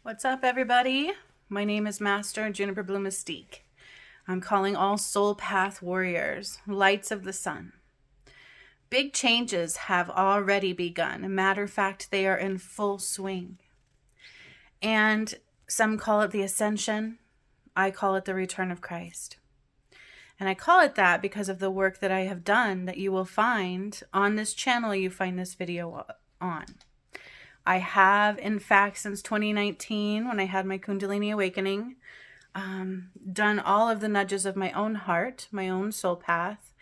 What's up, everybody? My name is Master Juniper Blue Mystique. I'm calling all soul path warriors, lights of the sun. Big changes have already begun. Matter of fact, they are in full swing. And some call it the ascension. I call it the return of Christ. And I call it that because of the work that I have done that you will find on this channel you find this video on. I have, in fact, since 2019, when I had my Kundalini awakening, done all of the nudges of my own heart, my own soul path,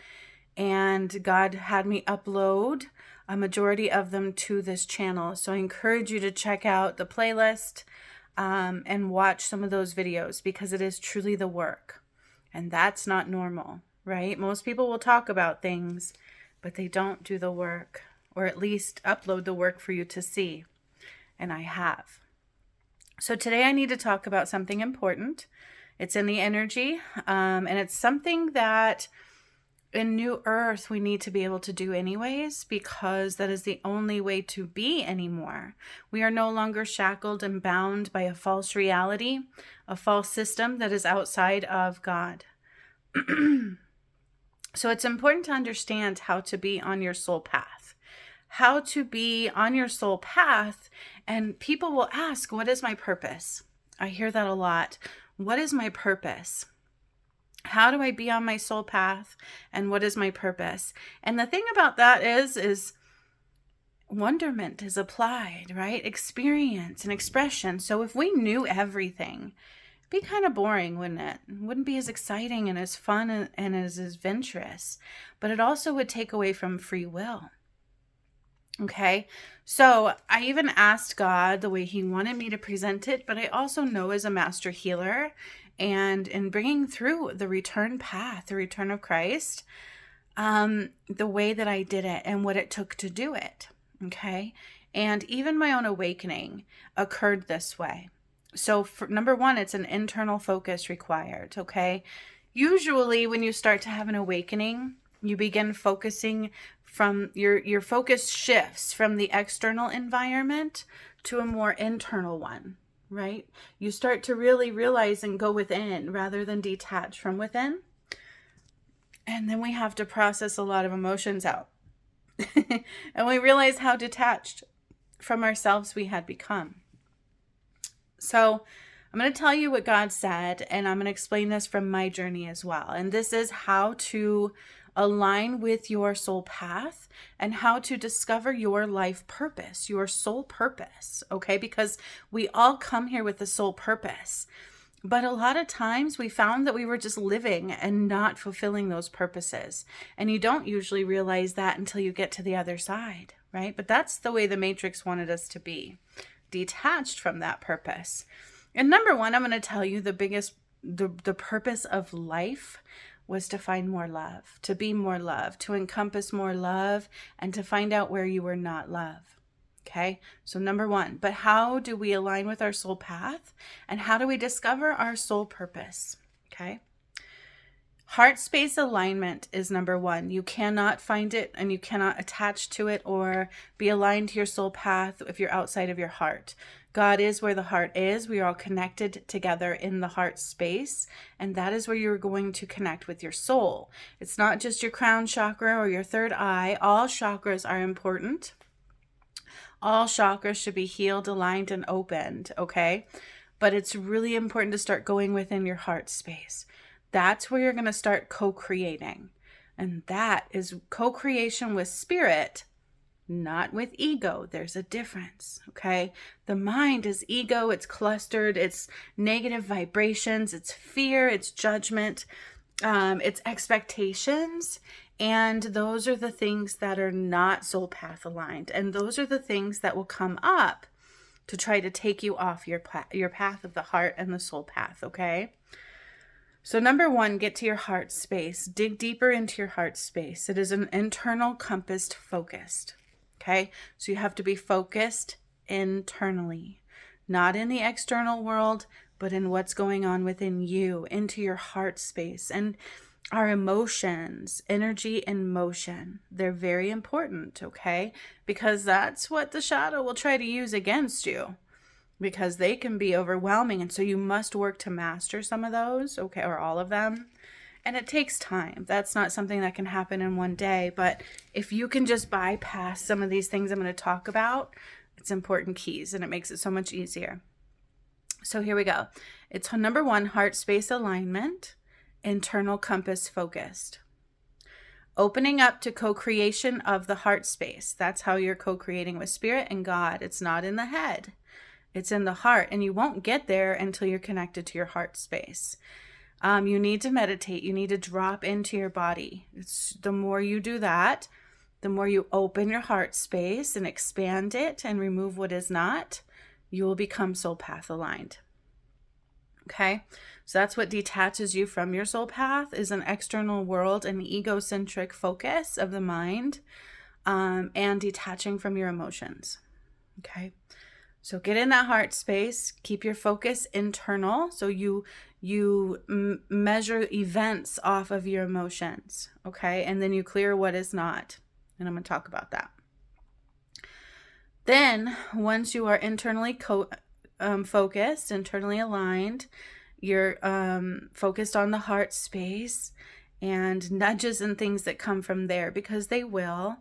and God had me upload a majority of them to this channel. So I encourage you to check out the playlist and watch some of those videos because it is truly the work. And that's not normal, right? Most people will talk about things, but they don't do the work, or at least upload the work for you to see. And I have. So today I need to talk about something important. It's in the energy, and it's something that in New Earth we need to be able to do anyways, because that is the only way to be anymore. We are no longer shackled and bound by a false reality, a false system that is outside of God. So it's important to understand how to be on your soul path. How to be on your soul path. And people will ask, what is my purpose? I hear that a lot. What is my purpose? How do I be on my soul path? And what is my purpose? And the thing about that is wonderment is applied, right? Experience and expression. So if we knew everything, it'd be kind of boring, wouldn't it? It wouldn't be as exciting and as fun and as adventurous. But it also would take away from free will. Okay, so I even asked God the way he wanted me to present it, but I also know as a master healer and in bringing through the return path, the return of Christ, the way that I did it and what it took to do it. Okay, and even my own awakening occurred this way. So for number one, it's an internal focus required. Okay, usually when you start to have an awakening, you begin focusing from your focus shifts from the external environment to a more internal one, right? You start to really realize and go within rather than detach from within. And then we have to process a lot of emotions out. And we realize how detached from ourselves we had become. So I'm going to tell you what God said, and I'm going to explain this from my journey as well. And this is how to align with your soul path and how to discover your life purpose, your soul purpose, okay? Because we all come here with a soul purpose. But a lot of times we found that we were just living and not fulfilling those purposes. And you don't usually realize that until you get to the other side, right? But that's the way the Matrix wanted us to be, detached from that purpose. And number one, I'm going to tell you the purpose of life was to find more love, to be more love, to encompass more love, and to find out where you were not love. Okay, so number one, but how do we align with our soul path? And how do we discover our soul purpose? Okay, heart space alignment is number one. You cannot find it and you cannot attach to it or be aligned to your soul path if you're outside of your heart. God is where the heart is. We are all connected together in the heart space. And that is where you're going to connect with your soul. It's not just your crown chakra or your third eye. All chakras are important. All chakras should be healed, aligned, and opened, okay? But it's really important to start going within your heart space. That's where you're going to start co-creating. And that is co-creation with spirit, not with ego. There's a difference, okay? The mind is ego, it's clustered, it's negative vibrations, it's fear, it's judgment, it's expectations, and those are the things that are not soul path aligned, and those are the things that will come up to try to take you off your path of the heart and the soul path, okay? So number one, get to your heart space. Dig deeper into your heart space. It is an internal compassed focused. Okay, so you have to be focused internally, not in the external world, but in what's going on within you, into your heart space. And our emotions, energy and motion, they're very important, okay? Because that's what the shadow will try to use against you. because they can be overwhelming. And so you must work to master some of those, okay, or all of them. And it takes time. That's not something that can happen in one day. But if you can just bypass some of these things I'm going to talk about, it's important keys, and it makes it so much easier. So here we go. It's number 1, heart space alignment, internal compass focused. Opening up to co-creation of the heart space. That's how you're co-creating with Spirit and God. It's not in the head. It's in the heart. And you won't get there until you're connected to your heart space. You need to meditate. You need to drop into your body. The more you do that, the more you open your heart space and expand it and remove what is not, you will become soul path aligned. Okay? So that's what detaches you from your soul path, is an external world and egocentric focus of the mind, and detaching from your emotions. Okay? So get in that heart space, keep your focus internal. So you measure events off of your emotions, okay? And then you clear what is not. And I'm going to talk about that. Then once you are internally focused, internally aligned, you're focused on the heart space and nudges and things that come from there, because they will.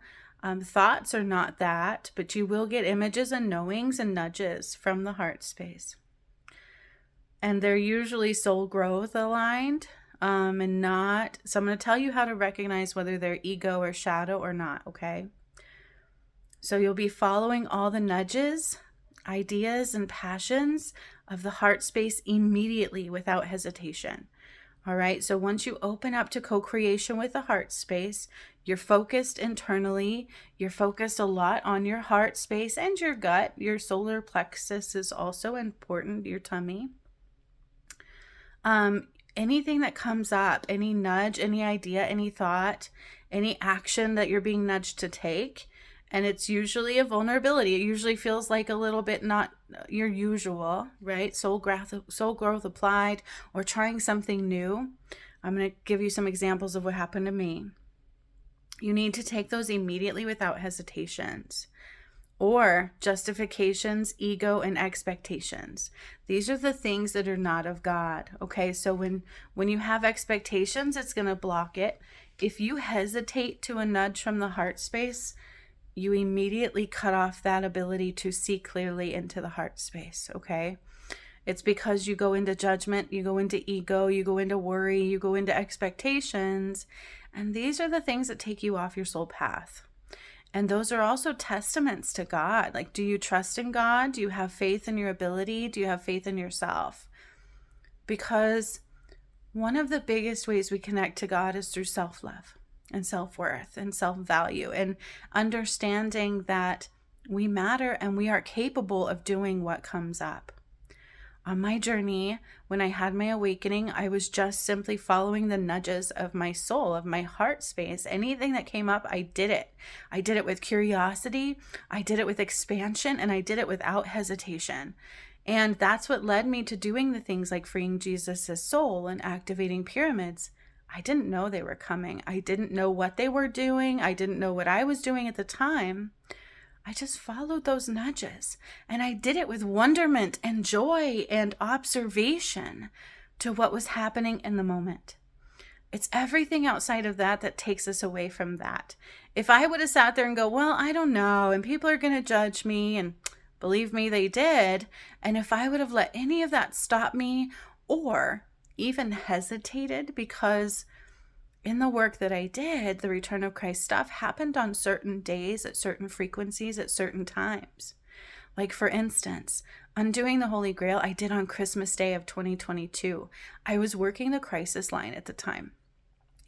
Thoughts are not that, but you will get images and knowings and nudges from the heart space. And they're usually soul growth aligned, and not. So I'm going to tell you how to recognize whether they're ego or shadow or not, okay? So you'll be following all the nudges, ideas, and passions of the heart space immediately without hesitation. All right. So once you open up to co-creation with the heart space, you're focused internally. You're focused a lot on your heart space and your gut. Your solar plexus is also important, your tummy. Anything that comes up, any nudge, any idea, any thought, any action that you're being nudged to take, and it's usually a vulnerability. It usually feels like a little bit not your usual, right? Soul growth applied, or trying something new. I'm going to give you some examples of what happened to me. You need to take those immediately without hesitations, or justifications, ego, and expectations. These are the things that are not of God. Okay, so when you have expectations, it's going to block it. If you hesitate to a nudge from the heart space, you immediately cut off that ability to see clearly into the heart space, okay? It's because you go into judgment, you go into ego, you go into worry, you go into expectations, and these are the things that take you off your soul path. And those are also testaments to God. Like, do you trust in God? Do you have faith in your ability? Do you have faith in yourself? Because one of the biggest ways we connect to God is through self-love and self-worth and self-value, and understanding that we matter and we are capable of doing what comes up. On my journey, when I had my awakening, I was just simply following the nudges of my soul, of my heart space. Anything that came up, I did it. I did it with curiosity, I did it with expansion, and I did it without hesitation. And that's what led me to doing the things like freeing Jesus' soul and activating pyramids. I didn't know they were coming. I didn't know what they were doing. I didn't know what I was doing at the time. I just followed those nudges, and I did it with wonderment and joy and observation to what was happening in the moment. It's everything outside of that that takes us away from that. If I would have sat there and go, well, I don't know, and people are going to judge me, and believe me, they did. And if I would have let any of that stop me, or even hesitated, because in the work that I did, the return of Christ stuff happened on certain days, at certain frequencies, at certain times. Like, for instance, undoing the Holy Grail, I did on Christmas Day of 2022. I was working the crisis line at the time.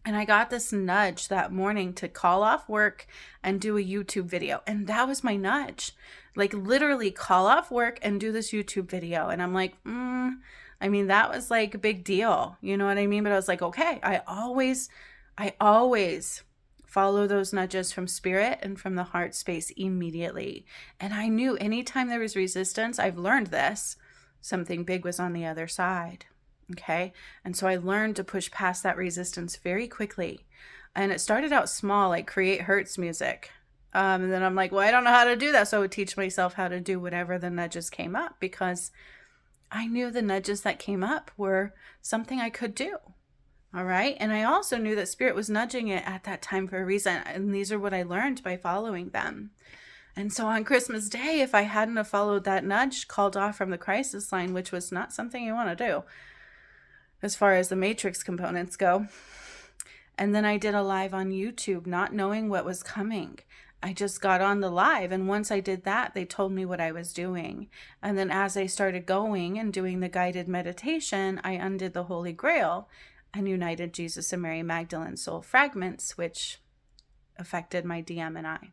And I got this nudge that morning to call off work and do a YouTube video. And that was my nudge. Like, literally call off work and do this YouTube video. And I'm like, I mean, that was like a big deal. You know what I mean? But I was like, okay, I always follow those nudges from spirit and from the heart space immediately. And I knew anytime there was resistance, I've learned this, something big was on the other side. Okay. And so I learned to push past that resistance very quickly. And it started out small, like create hurts music. And then I'm like, well, I don't know how to do that. So I would teach myself how to do whatever the nudges came up, because I knew the nudges that came up were something I could do. All right. And I also knew that Spirit was nudging it at that time for a reason. And these are what I learned by following them. And so on Christmas Day, if I hadn't have followed that nudge called off from the crisis line, which was not something you want to do as far as the matrix components go. And then I did a live on YouTube, not knowing what was coming. I just got on the live. And once I did that, they told me what I was doing. And then as I started going and doing the guided meditation, I undid the Holy Grail and united Jesus and Mary Magdalene soul fragments, which affected my DM and I.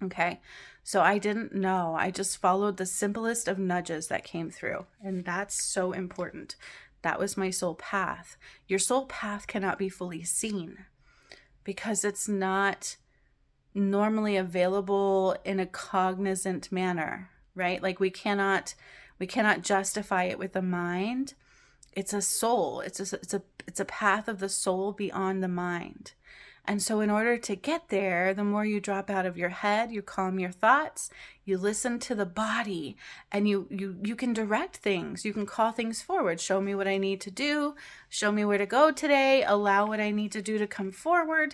Okay, so I didn't know. I just followed the simplest of nudges that came through. And that's so important. That was my soul path. Your soul path cannot be fully seen because it's not normally available in a cognizant manner, right? Like we cannot justify it with the mind. It's a soul. It's a path of the soul beyond the mind. And so in order to get there, the more you drop out of your head, you calm your thoughts, you listen to the body, and you can direct things. You can call things forward. Show me what I need to do. Show me where to go today. Allow what I need to do to come forward.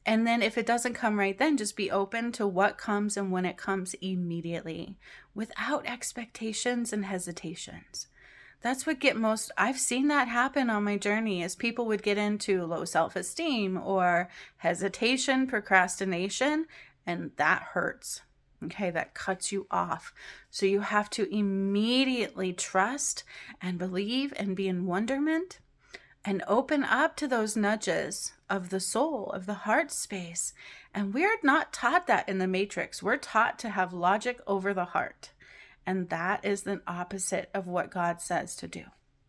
And then if it doesn't come right then, just be open to what comes and when it comes immediately without expectations and hesitations. That's what I've seen that happen on my journey, as people would get into low self-esteem or hesitation, procrastination, and that hurts. Okay, that cuts you off. So you have to immediately trust and believe and be in wonderment and open up to those nudges of the soul, of the heart space. And we're not taught that in the Matrix. We're taught to have logic over the heart. And that is the opposite of what God says to do.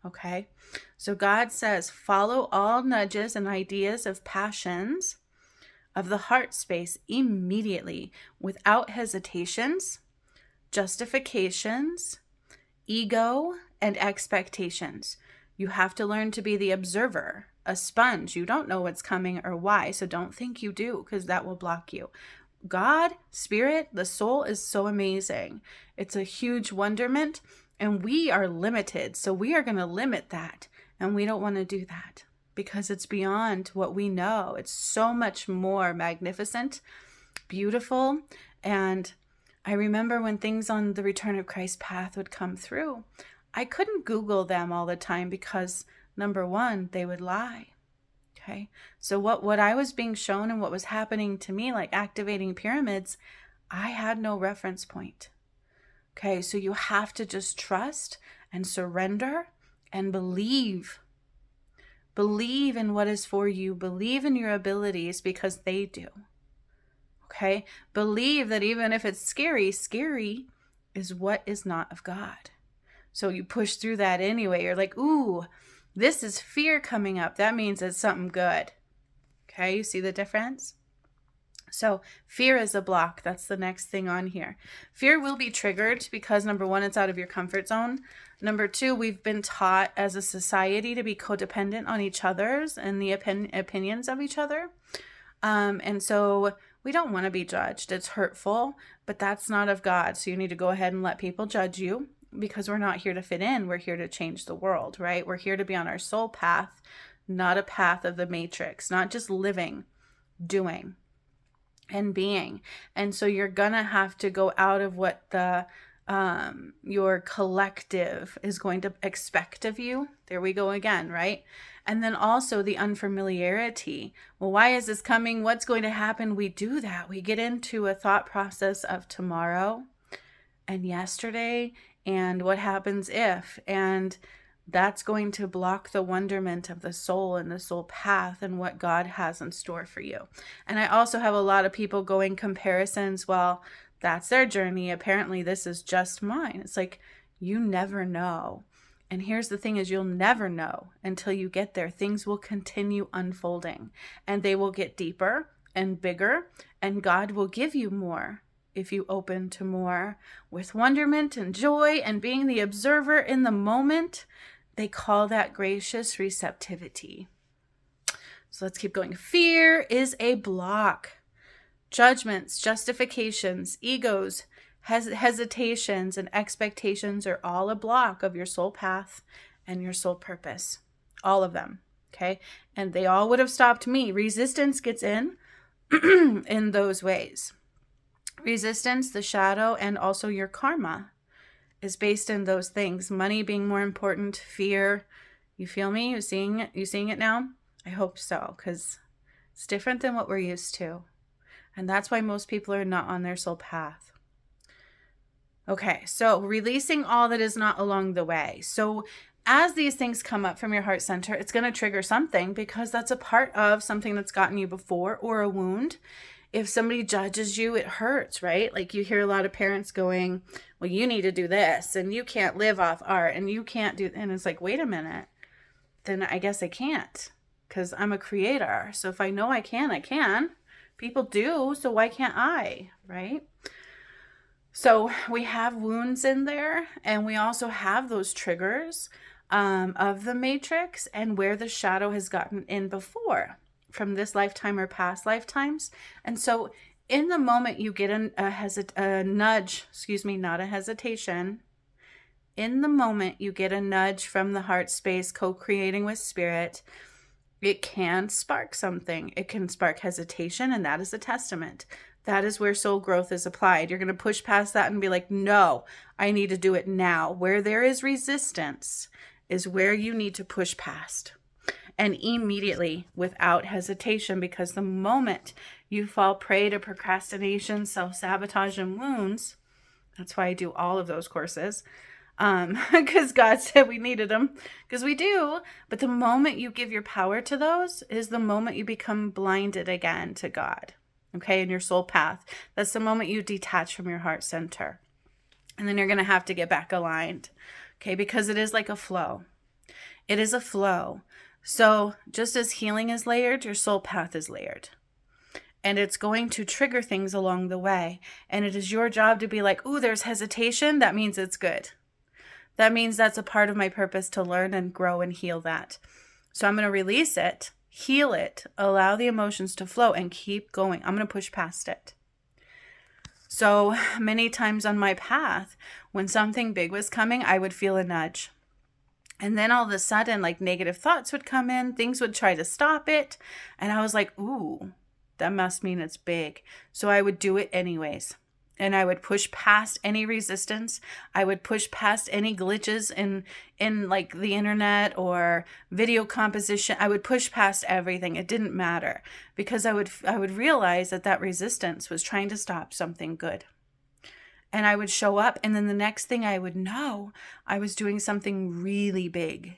Okay? So God says, follow all nudges and ideas of passions of the heart space immediately, without hesitations, justifications, ego, and expectations. You have to learn to be the observer, a sponge. You don't know what's coming or why, so don't think you do, because that will block you. God, Spirit, the soul is so amazing. It's a huge wonderment, and we are limited. So we are going to limit that, and we don't want to do that because it's beyond what we know. It's so much more magnificent, beautiful. And I remember when things on the Return of Christ path would come through, I couldn't Google them all the time because, number one, they would lie. Okay, so what I was being shown and what was happening to me, like activating pyramids, I had no reference point. Okay, so you have to just trust and surrender and believe. Believe in what is for you. Believe in your abilities, because they do. Okay, believe that even if it's scary, scary is what is not of God. So you push through that anyway. You're like, ooh, this is fear coming up. That means it's something good. Okay, you see the difference? So fear is a block. That's the next thing on here. Fear will be triggered because, number one, it's out of your comfort zone. Number two, we've been taught as a society to be codependent on each other's and the opinions of each other. And so we don't want to be judged. It's hurtful, but that's not of God. So you need to go ahead and let people judge you, because we're not here to fit in. We're here to change the world, right? We're here to be on our soul path, not a path of the Matrix, not just living, doing, and being. And so you're going to have to go out of what your collective is going to expect of you. There we go again, right? And then also the unfamiliarity. Well, why is this coming? What's going to happen? We do that. We get into a thought process of tomorrow and yesterday and what happens if, and that's going to block the wonderment of the soul and the soul path and what God has in store for you. And I also have a lot of people going comparisons. Well, that's their journey. Apparently this is just mine. It's like, you never know. And here's the thing is, you'll never know until you get there. Things will continue unfolding, and they will get deeper and bigger, and God will give you more if you open to more with wonderment and joy and being the observer in the moment. They call that gracious receptivity. So let's keep going. Fear is a block. judgments, justifications, egos, hesitations, and expectations are all a block of your soul path and your soul purpose. All of them. Okay. And they all would have stopped me. Resistance gets in in those ways. Resistance, the shadow, and also your karma is based in those things. Money being more important, fear. You feel me? You seeing it now? I hope so, because it's different than what we're used to. And that's why most people are not on their soul path. Okay, so releasing all that is not along the way. So as these things come up from your heart center, it's going to trigger something, because that's a part of something that's gotten you before, or a wound. If somebody judges you, it hurts, right? Like you hear a lot of parents going, well, you need to do this, and you can't live off art, and you can't do, and it's like, wait a minute, then I guess I can't, because I'm a creator. So if I know I can, I can. People do, so why can't I, right? So we have wounds in there, and we also have those triggers of the matrix and where the shadow has gotten in before from this lifetime or past lifetimes. And so in the moment you get a nudge, not a hesitation. In the moment you get a nudge from the heart space, co-creating with spirit, it can spark something. It can spark hesitation, and that is a testament. That is where soul growth is applied. You're going to push past that and be like, no, I need to do it now. Where there is resistance is where you need to push past. And immediately, without hesitation, because the moment you fall prey to procrastination, self-sabotage, and wounds, that's why I do all of those courses, because God said we needed them, because we do. But the moment you give your power to those is the moment you become blinded again to God. Okay, in your soul path. That's the moment you detach from your heart center. And then you're going to have to get back aligned. Okay, because it is like a flow. It is a flow. So just as healing is layered, your soul path is layered. And it's going to trigger things along the way. And it is your job to be like, ooh, there's hesitation. That means it's good. That means that's a part of my purpose, to learn and grow and heal that. So I'm going to release it. Heal it, allow the emotions to flow, and keep going. I'm going to push past it. So many times on my path, when something big was coming, I would feel a nudge. And then all of a sudden, like negative thoughts would come in, things would try to stop it. And I was like, ooh, that must mean it's big. So I would do it anyways. And I would push past any resistance. I would push past any glitches in like the internet or video composition. I would push past everything. It didn't matter, because I would realize that resistance was trying to stop something good. And I would show up, and then the next thing I would know, I was doing something really big.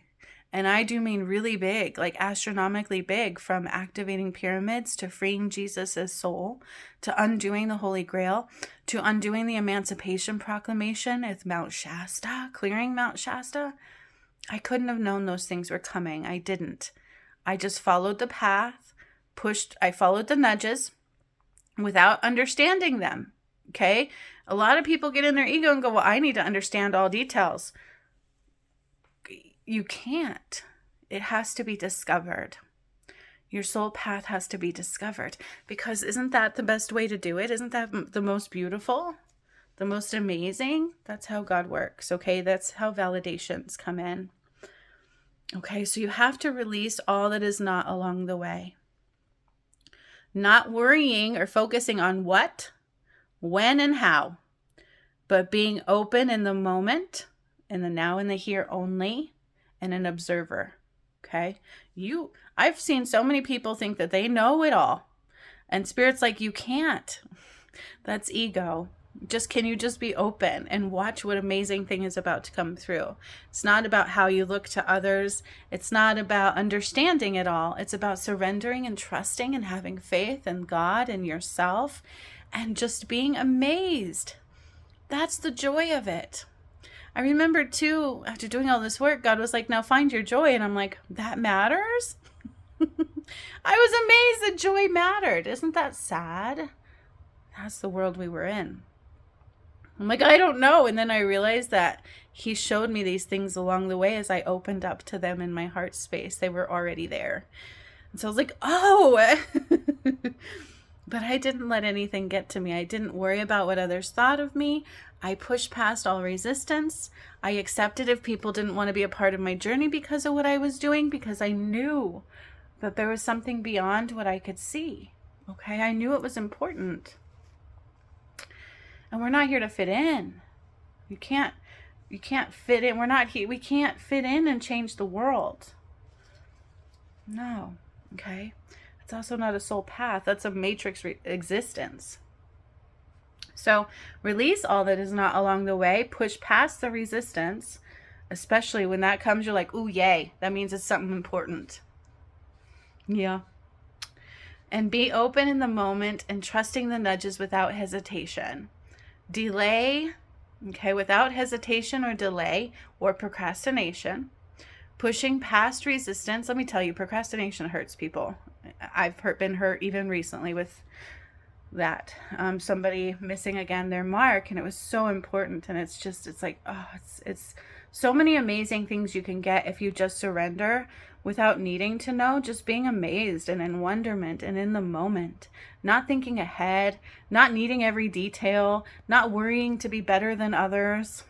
And I do mean really big, like astronomically big, from activating pyramids to freeing Jesus' soul, to undoing the Holy Grail, to undoing the Emancipation Proclamation at Mt Shasta, clearing Mt Shasta. I couldn't have known those things were coming. I didn't. I just followed the path, I followed the nudges without understanding them. Okay? A lot of people get in their ego and go, well, I need to understand all details. You can't. It has to be discovered. Your soul path has to be discovered, because isn't that the best way to do it? Isn't that the most beautiful, the most amazing? That's how God works. Okay. That's how validations come in. Okay. So you have to release all that is not along the way. Not worrying or focusing on what, when, and how, but being open in the moment, in the now and the here only, and an observer. Okay. I've seen so many people think that they know it all, and Spirit's like, you can't. That's ego. Can you just be open and watch what amazing thing is about to come through? It's not about how you look to others. It's not about understanding it all. It's about surrendering and trusting and having faith in God and yourself, and just being amazed. That's the joy of it. I remember too, after doing all this work, God was like, now find your joy. And I'm like, that matters? I was amazed that joy mattered. Isn't that sad? That's the world we were in. I'm like, I don't know. And then I realized that He showed me these things along the way as I opened up to them in my heart space. They were already there. And so I was like, oh, But I didn't let anything get to me. I didn't worry about what others thought of me. I pushed past all resistance. I accepted if people didn't want to be a part of my journey because of what I was doing, because I knew that there was something beyond what I could see. Okay, I knew it was important. And we're not here to fit in. You can't fit in. We can't fit in and change the world. No. Okay. It's also not a soul path. That's a matrix existence. So release all that is not along the way. Push past the resistance, especially when that comes. You're like, ooh, yay. That means it's something important. Yeah. And be open in the moment and trusting the nudges without hesitation. Delay, okay, without hesitation or delay or procrastination. Pushing past resistance. Let me tell you, procrastination hurts people. I've been hurt even recently with that. Somebody missing again their mark, and it was so important. And it's like, oh, it's so many amazing things you can get if you just surrender without needing to know, just being amazed and in wonderment and in the moment, not thinking ahead, not needing every detail, not worrying to be better than others.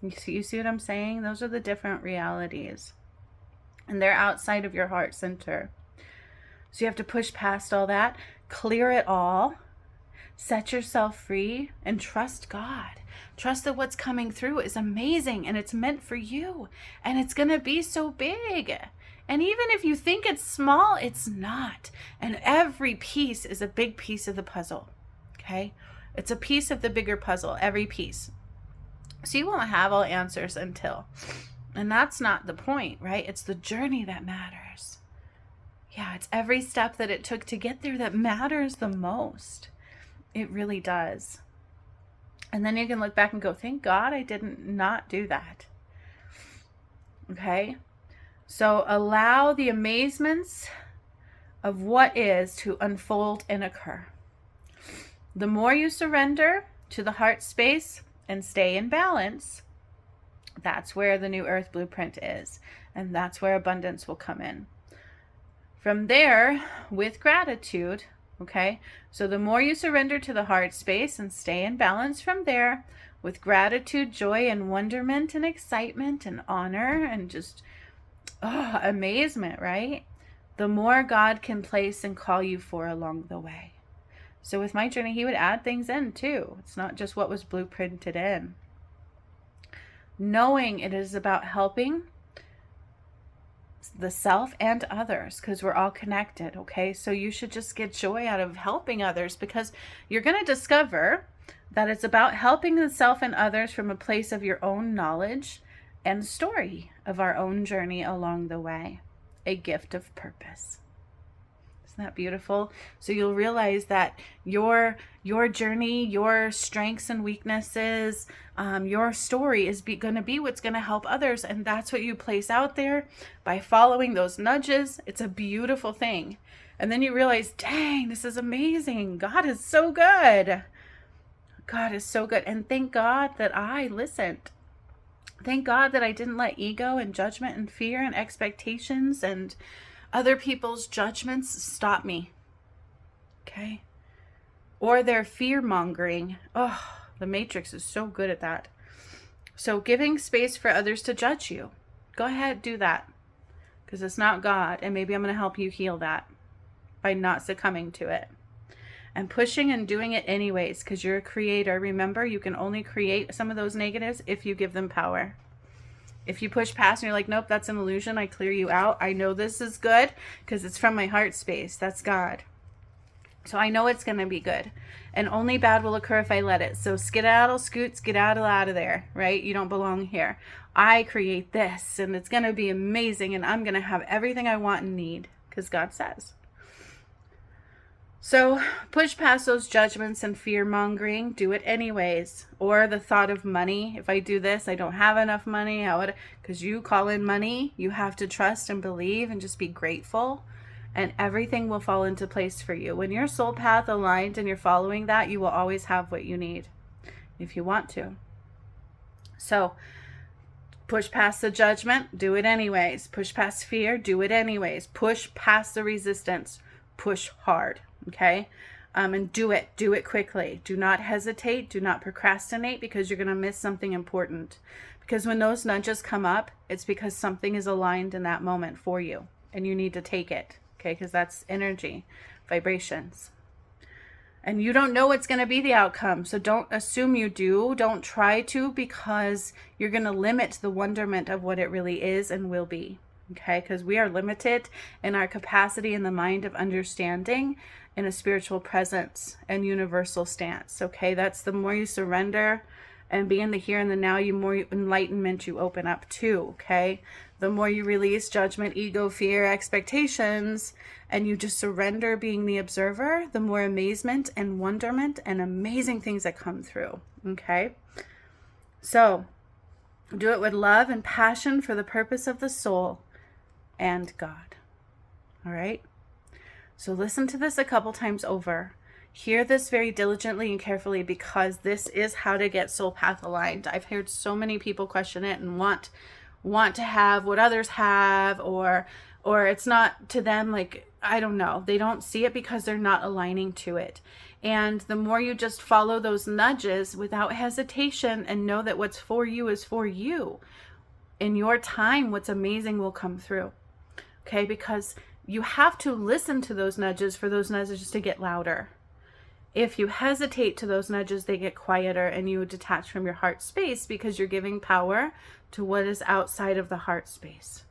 You see what I'm saying? Those are the different realities. And they're outside of your heart center. So you have to push past all that, clear it all, set yourself free, and trust God. Trust that what's coming through is amazing and it's meant for you. And it's going to be so big. And even if you think it's small, it's not. And every piece is a big piece of the puzzle. Okay? It's a piece of the bigger puzzle, every piece. So you won't have all answers until. And that's not the point, right? It's the journey that matters. Yeah, it's every step that it took to get there that matters the most. It really does. And then you can look back and go, thank God I didn't not do that. Okay? So allow the amazements of what is to unfold and occur. The more you surrender to the heart space and stay in balance, that's where the new earth blueprint is. And that's where abundance will come in. From there, with gratitude, okay? So the more you surrender to the heart space and stay in balance from there, with gratitude, joy, and wonderment, and excitement, and honor, and just amazement, right? The more God can place and call you for along the way. So with my journey, he would add things in too. It's not just what was blueprinted in. Knowing it is about helping the self and others, because we're all connected, okay? So you should just get joy out of helping others, because you're going to discover that it's about helping the self and others from a place of your own knowledge and story of our own journey along the way. A gift of purpose. Isn't that beautiful? So you'll realize that your journey, your strengths and weaknesses, your story is going to be what's going to help others. And that's what you place out there by following those nudges. It's a beautiful thing. And then you realize, dang, this is amazing. God is so good. God is so good. And thank God that I listened. Thank God that I didn't let ego and judgment and fear and expectations and other people's judgments stop me. Okay? Or their fear-mongering. Oh, the Matrix is so good at that. So giving space for others to judge you. Go ahead, do that. Because it's not God. And maybe I'm going to help you heal that by not succumbing to it. And pushing and doing it anyways, because you're a creator. Remember, you can only create some of those negatives if you give them power. If you push past and you're like, nope, that's an illusion, I clear you out. I know this is good because it's from my heart space. That's God. So I know it's going to be good. And only bad will occur if I let it. So skedaddle, scoots, skedaddle out of there, right? You don't belong here. I create this and it's going to be amazing and I'm going to have everything I want and need because God says. So push past those judgments and fear-mongering. Do it anyways. Or the thought of money. If I do this, I don't have enough money. How would? Because you call in money. You have to trust and believe and just be grateful. And everything will fall into place for you. When your soul path aligned and you're following that, you will always have what you need. If you want to. So push past the judgment. Do it anyways. Push past fear. Do it anyways. Push past the resistance. Push hard. Okay. And do it quickly. Do not hesitate. Do not procrastinate, because you're going to miss something important. Because when those nudges come up, it's because something is aligned in that moment for you, and you need to take it. Okay, because that's energy, vibrations. And you don't know what's going to be the outcome. So don't assume you do. Don't try to, because you're going to limit the wonderment of what it really is and will be. Okay, because we are limited in our capacity in the mind of understanding in a spiritual presence and universal stance. Okay, that's the more you surrender and be in the here and the now, you more enlightenment you open up to. Okay, the more you release judgment, ego, fear, expectations, and you just surrender being the observer, the more amazement and wonderment and amazing things that come through. Okay, so do it with love and passion for the purpose of the soul and God. All right, so listen to this a couple times over. Hear this very diligently and carefully, because this is how to get soul path aligned. I've heard so many people question it and want to have what others have, or it's not to them, like, I don't know. They don't see it because they're not aligning to it. And the more you just follow those nudges without hesitation and know that what's for you is for you, in your time, what's amazing will come through. Okay, because you have to listen to those nudges for those nudges to get louder. If you hesitate to those nudges, they get quieter, and you detach from your heart space, because you're giving power to what is outside of the heart space.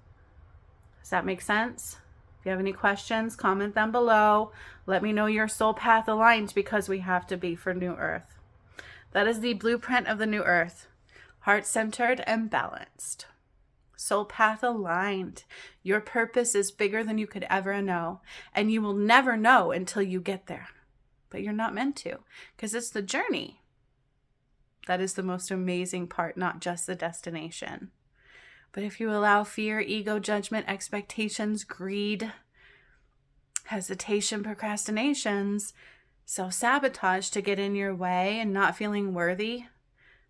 Does that make sense? If you have any questions, comment them below. Let me know your soul path aligned, because we have to be for New Earth. That is the blueprint of the New Earth. Heart-centered and balanced. Soul path aligned. Your purpose is bigger than you could ever know, and you will never know until you get there. But you're not meant to, because it's the journey that is the most amazing part, not just the destination. But if you allow fear, ego, judgment, expectations, greed, hesitation, procrastinations, self-sabotage to get in your way and not feeling worthy,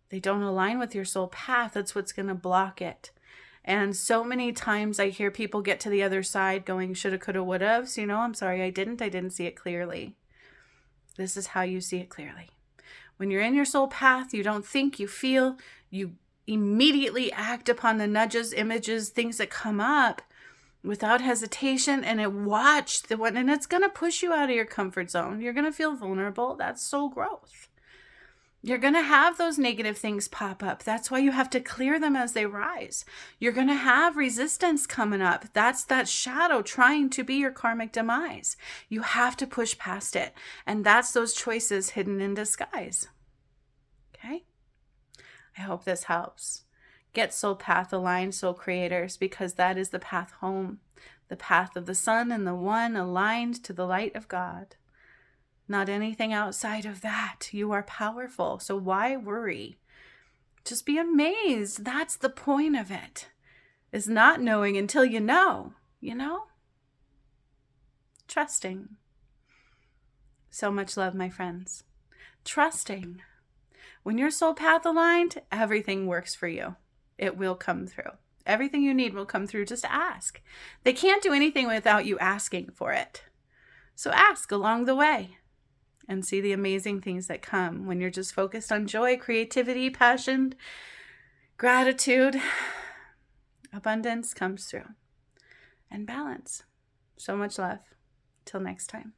they don't align with your soul path. That's what's going to block it. And so many times I hear people get to the other side going, shoulda, coulda, woulda. So, I'm sorry, I didn't see it clearly. This is how you see it clearly. When you're in your soul path, you don't think, you feel, you immediately act upon the nudges, images, things that come up without hesitation, and and it's going to push you out of your comfort zone. You're going to feel vulnerable. That's soul growth. You're going to have those negative things pop up. That's why you have to clear them as they rise. You're going to have resistance coming up. That's that shadow trying to be your karmic demise. You have to push past it. And that's those choices hidden in disguise. Okay? I hope this helps. Get soul path aligned, soul creators, because that is the path home. The path of the sun and the one aligned to the light of God. Not anything outside of that. You are powerful. So why worry? Just be amazed. That's the point of it. Is not knowing until you know. Trusting. So much love, my friends. Trusting. When your soul path aligned, everything works for you. It will come through. Everything you need will come through. Just ask. They can't do anything without you asking for it. So ask along the way. And see the amazing things that come when you're just focused on joy, creativity, passion, gratitude. Abundance comes through. And balance. So much love. Till next time.